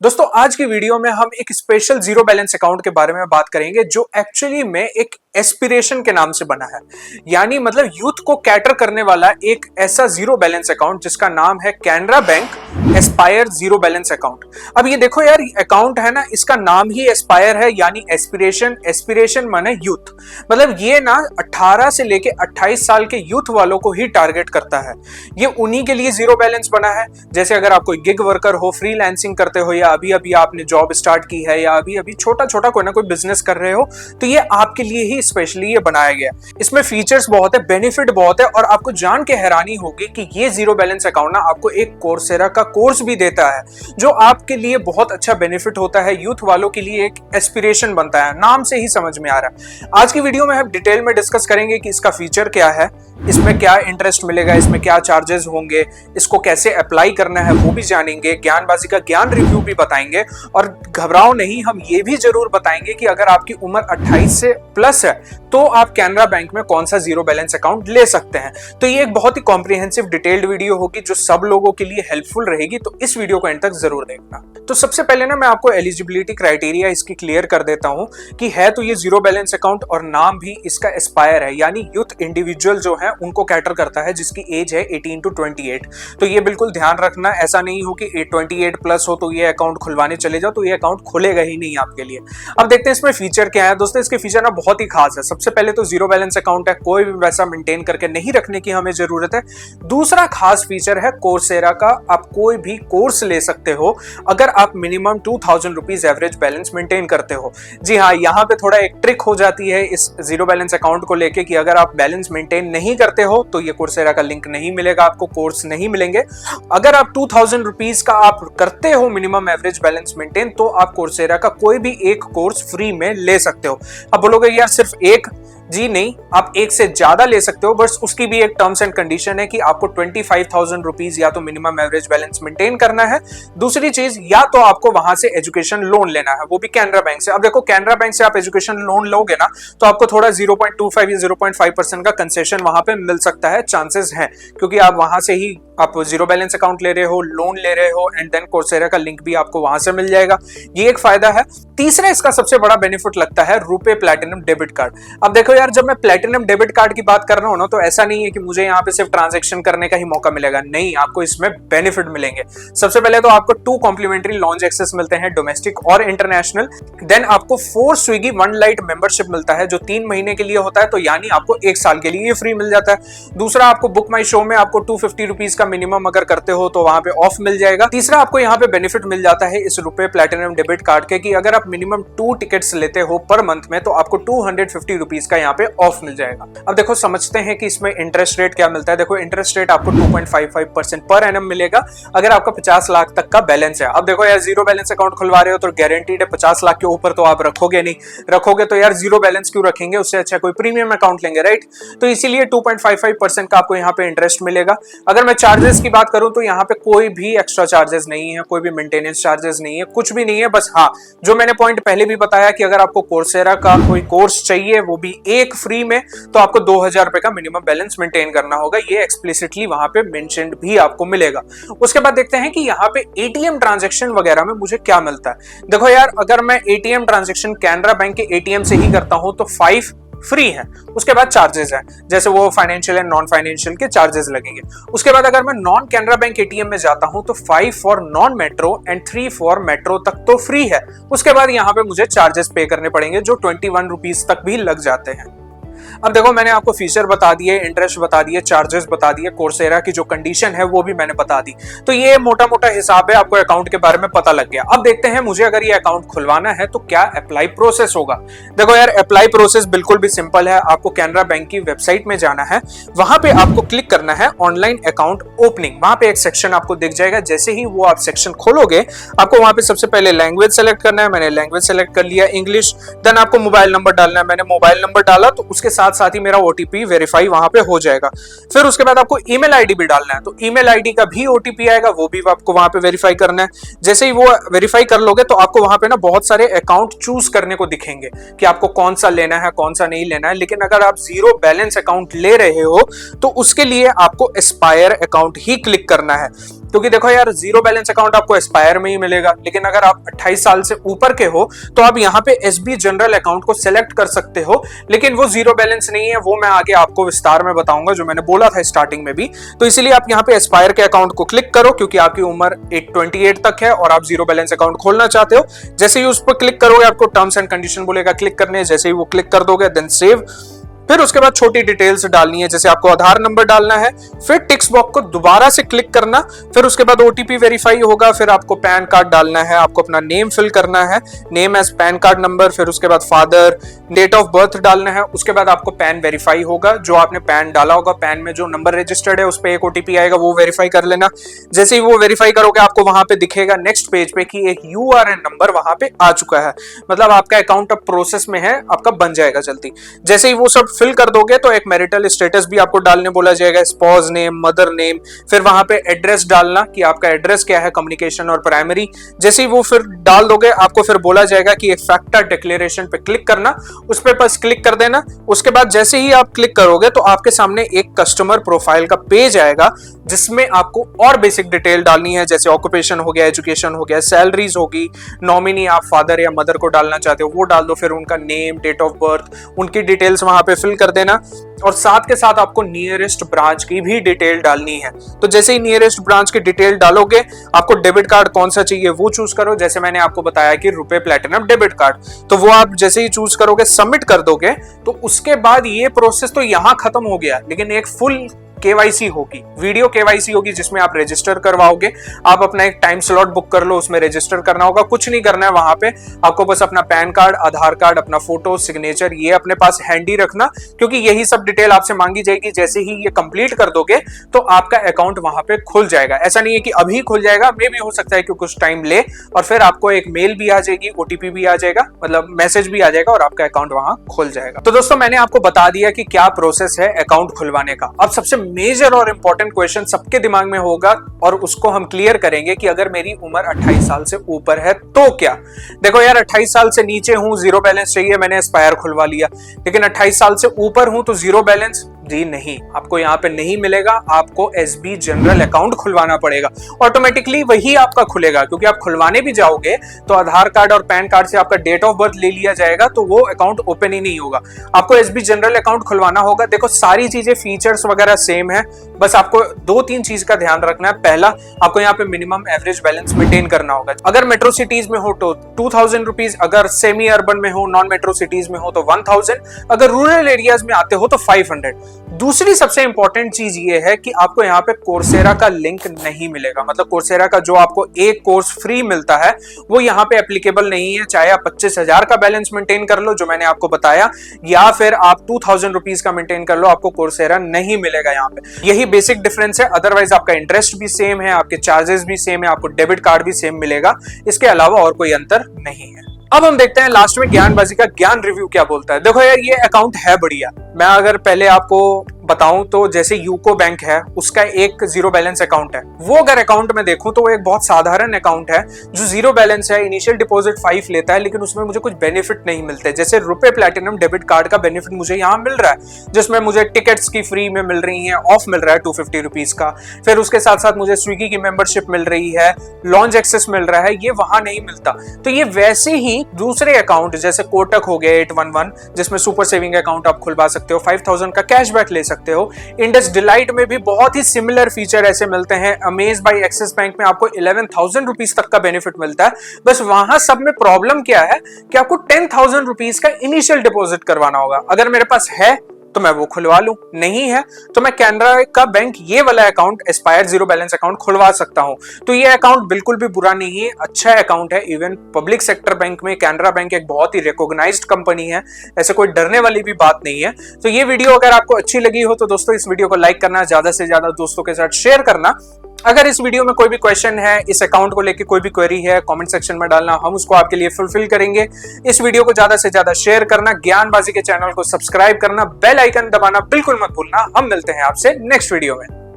दोस्तों आज की वीडियो में हम एक स्पेशल जीरो बैलेंस अकाउंट के बारे में बात करेंगे जो एक्चुअली में एक एस्पिरेशन के नाम से बना है। यानी मतलब यूथ को कैटर करने वाला एक ऐसा जीरो बैलेंस अकाउंट जिसका नाम है Canara bank Aspire zero balance account. अब ये देखो यार, अकाउंट है ना, इसका नाम ही एस्पायर है यानी एस्पिरेशन। एस्पिरेशन माने यूथ, मतलब ये ना 18 से लेके 28 साल के यूथ वालों को ही टारगेट करता है। ये उन्हीं के लिए जीरो बैलेंस बना है। जैसे अगर आप कोई गिग वर्कर हो, फ्रीलांसिंग करते हो, या अभी अभी आपने जॉब स्टार्ट की है, या अभी अभी छोटा छोटा कोई ना कोई बिजनेस कर रहे हो, तो ये आपके लिए ही स्पेशली ये बनाया गया। इसमें फीचर्स बहुत है, बेनिफिट बहुत है, और आपको जान के हैरानी होगी कि ये जीरो बैलेंस अकाउंट ना आपको एक कोर्सेरा का कोर्स भी देता है जो आपके लिए बहुत अच्छा बेनिफिट होता है। यूथ वालों के लिए एक एस्पिरेशन बनता है, नाम से ही समझ में आ रहा है। आज की वीडियो में हम डिटेल में डिस्कस करेंगे कि इसका फीचर क्या है, इसमें क्या इंटरेस्ट मिलेगा, इसमें क्या चार्जेस होंगे, इसको कैसे अप्लाई करना है वो भी जानेंगे, ज्ञानबाजी का ज्ञान रिव्यू भी बताएंगे। और घबराओ नहीं, हम ये भी जरूर बताएंगे कि अगर आपकी उम्र 28 से प्लस है तो आप कैनरा बैंक में कौन सा जीरो बैलेंस अकाउंट ले सकते हैं। तो ये एक बहुत ही कॉम्प्रिहेंसिव डिटेल्ड वीडियो होगी जो सब लोगों के लिए हेल्पफुल रहेगी, तो इस वीडियो को एंड तक जरूर देखना। तो सबसे पहले ना मैं आपको एलिजिबिलिटी क्राइटेरिया इसकी क्लियर कर देता हूं कि है तो ये जीरो बैलेंस अकाउंट और नाम भी इसका एस्पायर है, यानी यूथ इंडिविजुअल जो है उनको कैटर करता है जिसकी एज है 18 to 28। तो ये बिल्कुल ध्यान रखना, ऐसा नहीं हो कि 28 प्लस हो तो ये अकाउंट खुलवाने चले जाओ, तो ये अकाउंट खुलेगा ही नहीं आपके लिए। अब देखते हैं इसमें फीचर क्या है। दोस्तों इसके फीचर ना बहुत ही खास है। सबसे पहले तो जीरो बैलेंस अकाउंट है, कोई भी वैसा मेंटेन करके नहीं रखने की हमें जरूरत है। दूसरा खास फीचर है कोर्सेरा का, आप कोई भी कोर्स ले सकते हो अगर आप minimum 2000 rupees average balance maintain करते हो। जी हाँ, यहाँ पे थोड़ा एक ट्रिक हो जाती है इस जीरो बैलेंस अकाउंट को लेके कि अगर आप बैलेंस मेंटेन नहीं करते हो तो ये कोर्सेरा का लिंक नहीं मिलेगा, आपको कोर्स नहीं मिलेंगे। अगर आप 2000 रुपीज का आप करते हो मिनिमम एवरेज बैलेंस मेंटेन, तो आप कोर्सेरा का कोई भी एक कोर्स फ्री में ले सकते हो। अब बोलोगे यार सिर्फ एक, जी नहीं, आप एक से ज्यादा ले सकते हो, बस उसकी भी एक टर्म्स एंड कंडीशन है कि आपको 25,000 रुपीज या तो मिनिमम एवरेज बैलेंस मेंटेन करना है। दूसरी चीज, या तो आपको वहां से एजुकेशन लोन लेना है, वो भी कैनरा बैंक से। अब देखो कैनरा बैंक से आप एजुकेशन लोन लोगे ना तो आपको थोड़ा 0.25 या 0.5% का कंसेशन वहां पे मिल सकता है, चांसेस हैं, क्योंकि आप वहां से ही आप जीरो बैलेंस अकाउंट ले रहे हो, लोन ले रहे हो, एंड देन कोर्सेरा का लिंक भी आपको वहां से मिल जाएगा। ये एक फायदा है। तीसरा इसका सबसे बड़ा बेनिफिट लगता है रुपे प्लैटिनम डेबिट कार्ड। अब देखो यार, जब मैं प्लैटिनम डेबिट कार्ड की बात कर रहा हूं ना, तो ऐसा नहीं है कि मुझे यहाँ पे सिर्फ ट्रांजैक्शन करने का ही मौका मिलेगा, नहीं, आपको इसमें बेनिफिट मिलेंगे। सबसे पहले तो आपको 2 कॉम्प्लीमेंट्री लॉन्च एक्सेस मिलते हैं, डोमेस्टिक और इंटरनेशनल। देन आपको 4 स्विगी वन लाइट मेंबरशिप मिलता है जो 3 महीने के लिए होता है, तो यानी आपको 1 साल के लिए फ्री मिल जाता है। दूसरा, आपको बुक माई शो में आपको 250 रुपीज का मिनिमम अगर करते हो तो वहां पे ऑफ मिल जाएगा। तीसरा, आपको यहाँ पे बेनिफिट मिल जाता है इस रुपए प्लैटिनम डेबिट कार्ड के कि अगर आप मिनिमम 2 टिकट्स लेते हो पर मंथ में तो आपको 250 रुपीज का यहाँ पे ऑफ मिल जाएगा। अब देखो समझते हैं कि इसमें इंटरेस्ट रेट क्या मिलता है। देखो इंटरेस्ट रेट आपको 2.55% पर एनम मिलेगा अगर आपका 50 लाख तक का बैलेंस है। अब देखो यार, जीरो बैलेंस अकाउंट खुलवा रहे हो तो गारंटीड है 50 लाख के ऊपर तो आप रखोगे नहीं, रखोगे तो यार जीरो बैलेंस क्यों रखेंगे, उससे अच्छा कोई प्रीमियम अकाउंट लेंगे, राइट। तो इसीलिए 2.55% का आपको यहाँ पे इंटरेस्ट मिलेगा। अगर मैं चार्जेस की बात करूं तो यहाँ पे कोई भी एक्स्ट्रा चार्जेस नहीं है, कोई भी मेंटेनेंस चार्जेस नहीं है, कुछ भी नहीं है। बस हाँ, जो मैंने पॉइंट पहले भी बताया कि अगर आपको कोर्सेरा का कोई कोर्स चाहिए, वो भी एक फ्री में, तो आपको 2000 रुपए का मिनिमम बैलेंस मेंटेन करना होगा। ये एक्सप्लिसिटली वहां पे मेंशन्ड भी आपको मिलेगा। उसके बाद देखते हैं कि यहाँ पे एटीएम ट्रांजैक्शन वगैरह में मुझे क्या मिलता है। देखो यार, अगर मैं एटीएम ट्रांजैक्शन कैनरा बैंक के एटीएम से ही करता हूं तो 5 फ्री है। उसके बाद चार्जेस हैं, जैसे वो फाइनेंशियल एंड नॉन फाइनेंशियल के चार्जेस लगेंगे। उसके बाद अगर मैं नॉन कैनरा बैंक एटीएम में जाता हूं तो 5 for non metro and 3 for metro तक तो फ्री है। उसके बाद यहाँ पे मुझे चार्जेस पे करने पड़ेंगे जो 21 रुपीज तक भी लग जाते हैं। अब देखो, मैंने आपको फीचर बता दिए, इंटरेस्ट बता दिए, चार्जेस बता दिए, कोर्सेरा की जो कंडीशन है वो भी मैंने बता दी। तो ये मोटा मोटा हिसाब है, आपको अकाउंट के बारे में पता लग गया। अब देखते हैं मुझे अगर ये अकाउंट खुलवाना है तो क्या अप्लाई प्रोसेस होगा। देखो यार, अप्लाई प्रोसेस बिल्कुल भी सिंपल है। आपको कैनरा बैंक की वेबसाइट में जाना है, वहां पे आपको क्लिक करना है ऑनलाइन अकाउंट ओपनिंग। वहां पे एक सेक्शन आपको दिख जाएगा। जैसे ही वो आप सेक्शन खोलोगे, आपको वहां पे सबसे पहले लैंग्वेज सेलेक्ट करना है। मैंने लैंग्वेज सेलेक्ट कर लिया, इंग्लिश। देन आपको मोबाइल नंबर डालना है, मैंने मोबाइल नंबर डाला। तो उसके साथ साथ साथ ही मेरा ओटीपी वेरीफाई वहां पे हो जाएगा। फिर उसके बाद आपको ईमेल आईडी भी डालना है, तो ईमेल आईडी का भी ओटीपी आएगा, वो भी आपको वहां पे वेरीफाई करना है। जैसे ही वो वेरीफाई कर लोगे तो आपको वहां पे ना बहुत सारे अकाउंट चूज करने को दिखेंगे कि आपको कौन सा लेना है कौन सा नहीं लेना है। लेकिन अगर आप जीरो बैलेंस अकाउंट ले रहे हो तो उसके लिए आपको एस्पायर अकाउंट ही क्लिक करना है, क्योंकि देखो यार जीरो बैलेंस अकाउंट आपको एस्पायर में ही मिलेगा। लेकिन अगर आप 28 साल से ऊपर के हो तो आप यहाँ पे एसबी जनरल अकाउंट को सिलेक्ट कर सकते हो, लेकिन वो जीरो बैलेंस नहीं है, वो मैं आगे आपको विस्तार में बताऊंगा, जो मैंने बोला था स्टार्टिंग में भी। तो इसीलिए आप यहाँ पे एस्पायर के अकाउंट को क्लिक करो, क्योंकि आपकी उम्र 28 तक है और आप जीरो बैलेंस अकाउंट खोलना चाहते हो। जैसे ही उस पर क्लिक करोगे आपको टर्म्स एंड कंडीशन बोलेगा क्लिक करने, जैसे ही वो क्लिक कर दोगे देन सेव। फिर उसके बाद छोटी डिटेल्स डालनी है, जैसे आपको आधार नंबर डालना है, फिर टिक्स बॉक्स को दोबारा से क्लिक करना, फिर उसके बाद ओटीपी वेरीफाई होगा, फिर आपको पैन कार्ड डालना है, आपको अपना नेम फिल करना है, name as PAN card number, फिर उसके बाद फादर, डेट ऑफ बर्थ डालना है। उसके बाद आपको पैन वेरीफाई होगा, जो आपने पैन डाला होगा, पैन में जो नंबर रजिस्टर्ड है उस पर एक ओटीपी आएगा, वो वेरीफाई कर लेना। जैसे ही वो वेरीफाई करोगे आपको वहां पे दिखेगा नेक्स्ट पेज पे कि एक यूआरएन नंबर वहां पे आ चुका है, मतलब आपका अकाउंट अब प्रोसेस में है, आपका बन जाएगा जल्दी। जैसे ही वो सब फिल कर दोगे तो एक मैरिटल स्टेटस भी आपको डालने बोला जाएगा, स्पॉज नेम, मदर नेम, फिर वहां पे एड्रेस डालना कि आपका एड्रेस क्या है, कम्युनिकेशन और प्राइमरी। जैसे ही वो फिर डाल दोगे आपको फिर बोला जाएगा कि एक फैक्टर डिक्लेरेशन पे क्लिक करना, उस पे बस क्लिक कर देना। उसके बाद जैसे ही आप क्लिक करोगे तो आपके सामने एक कस्टमर प्रोफाइल का पेज आएगा, जिसमें आपको और बेसिक डिटेल डालनी है, जैसे ऑक्यूपेशन हो गया, एजुकेशन हो गया, सैलरीज होगी, नॉमिनी आप फादर या मदर को डालना चाहते हो वो डाल दो, फिर उनका नेम, डेट ऑफ बर्थ, उनकी डिटेल्स वहां पे फिल कर देना। और साथ के साथ आपको नियरेस्ट ब्रांच की भी डिटेल डालनी है। तो जैसे ही नियरेस्ट ब्रांच की डिटेल डालोगे आपको डेबिट कार्ड कौन सा चाहिए वो चूज करो, जैसे मैंने आपको बताया कि रुपए प्लैटिनम डेबिट कार्ड, तो वो आप जैसे ही चूज करोगे सबमिट कर दोगे तो उसके बाद ये प्रोसेस तो यहां खत्म हो गया, लेकिन एक फुल केवाईसी होगी, वीडियो केवाईसी होगी, जिसमें आप रजिस्टर करवाओगे। आप अपना एक टाइम स्लॉट बुक कर लो, उसमें रजिस्टर करना होगा, कुछ नहीं करना है वहां पे, आपको बस अपना पैन कार्ड, आधार कार्ड, अपना फोटो, सिग्नेचर ये अपने पास हैंडी रखना, क्योंकि यही सब डिटेल आपसे मांगी जाएगी। जैसे ही ये कंप्लीट कर दोगे तो आपका अकाउंट वहां पे खुल जाएगा। ऐसा नहीं है कि अभी खुल जाएगा, मे भी हो सकता है कि कुछ टाइम ले, और फिर आपको एक मेल भी आ जाएगी, ओटीपी भी आ जाएगा, मतलब मैसेज भी आ जाएगा और आपका अकाउंट वहां खुल जाएगा। तो दोस्तों मैंने आपको बता दिया कि क्या प्रोसेस है अकाउंट खुलवाने का। अब सबसे मेजर और इंपॉर्टेंट क्वेश्चन सबके दिमाग में होगा और उसको हम क्लियर करेंगे कि अगर मेरी उम्र 28 साल से ऊपर है तो क्या। देखो यार 28 साल से नीचे हूं, जीरो बैलेंस चाहिए, मैंने एस्पायर खुलवा लिया, लेकिन 28 साल से ऊपर हूं तो जीरो बैलेंस जी नहीं, आपको यहाँ पे नहीं मिलेगा, आपको एसबी जनरल अकाउंट खुलवाना पड़ेगा। ऑटोमेटिकली वही आपका खुलेगा, क्योंकि आप खुलवाने भी जाओगे तो आधार कार्ड और पैन कार्ड से आपका डेट ऑफ बर्थ ले लिया जाएगा, तो वो अकाउंट ओपन ही नहीं होगा। आपको एसबी जनरल अकाउंट खुलवाना होगा। देखो सारी चीजें, फीचर्स वगैरह सेम है, बस आपको 2-3 चीज का ध्यान रखना है। पहला, आपको यहाँ पे मिनिमम एवरेज बैलेंस मेंटेन करना होगा। अगर मेट्रो सिटीज में हो तो 2000 रुपीज, अगर सेमी अर्बन में हो, नॉन मेट्रो सिटीज में हो तो 1000, अगर रूरल एरियाज में आते हो तो 500। दूसरी सबसे इंपॉर्टेंट चीज ये है कि आपको यहाँ पे कोर्सेरा का लिंक नहीं मिलेगा, मतलब कोर्सेरा का जो आपको एक कोर्स फ्री मिलता है वो यहाँ पे एप्लीकेबल नहीं है। चाहे आप 25,000 का बैलेंस मेंटेन कर लो जो मैंने आपको बताया, या फिर आप 2000 रुपीज का मेंटेन कर लो, आपको कोर्सेरा नहीं मिलेगा यहाँ पे। यही बेसिक डिफरेंस है, अदरवाइज आपका इंटरेस्ट भी सेम है, आपके चार्जेस भी सेम है, आपको डेबिट कार्ड भी सेम मिलेगा, इसके अलावा और कोई अंतर नहीं है। अब हम देखते हैं लास्ट में ज्ञानबाजी का ज्ञान रिव्यू क्या बोलता है। देखो यार ये अकाउंट है बढ़िया। मैं अगर पहले आपको बताऊं तो जैसे यूको बैंक है, उसका एक जीरो बैलेंस अकाउंट है। वो अगर अकाउंट में देखूं तो वो एक बहुत साधारण अकाउंट है जो जीरो बैलेंस है, इनिशियल डिपॉजिट 5 लेता है, लेकिन उसमें मुझे कुछ बेनिफिट नहीं मिलते। जैसे रुपए प्लैटिनम डेबिट कार्ड का बेनिफिट मुझे यहाँ मिल रहा है, जिसमें मुझे टिकट्स की फ्री में मिल रही है, ऑफ मिल रहा है 250 रुपीज का। फिर उसके साथ साथ मुझे स्विगी की मेंबरशिप मिल रही है, लॉन्च एक्सेस मिल रहा है, ये वहां नहीं मिलता। तो ये वैसे ही दूसरे अकाउंट जैसे कोटक हो गया 811, जिसमें सुपर सेविंग अकाउंट आप खुलवा सकते हो, 5000 का कैशबैक ले सकते हो। इंडस डिलाइट में भी बहुत ही सिमिलर फीचर ऐसे मिलते हैं। अमेज बाई एक्सिस बैंक में आपको 11,000 रुपीज तक का बेनिफिट मिलता है। बस वहां सब में प्रॉब्लम क्या है कि आपको 10,000 रुपीज का इनिशियल डिपॉजिट करवाना होगा। अगर मेरे पास है तो मैं वो खुलवा लूं, नहीं है तो मैं कैनरा का बैंक ये वाला account Aspire zero balance account खुलवा सकता हूं। तो ये अकाउंट बिल्कुल भी बुरा नहीं है, अच्छा अकाउंट है। इवन पब्लिक सेक्टर बैंक में कैनरा बैंक एक बहुत ही रिकॉग्नाइज्ड कंपनी है, ऐसे कोई डरने वाली भी बात नहीं है। तो ये वीडियो अगर आपको अच्छी लगी हो तो दोस्तों इस वीडियो को लाइक करना, ज्यादा से ज्यादा दोस्तों के साथ शेयर करना। अगर इस वीडियो में कोई भी क्वेश्चन है, इस अकाउंट को लेकर कोई भी क्वेरी है, कमेंट सेक्शन में डालना, हम उसको आपके लिए फुलफिल करेंगे। इस वीडियो को ज्यादा से ज्यादा शेयर करना, ज्ञानबाजी के चैनल को सब्सक्राइब करना, बेल आइकन दबाना बिल्कुल मत भूलना। हम मिलते हैं आपसे नेक्स्ट वीडियो में।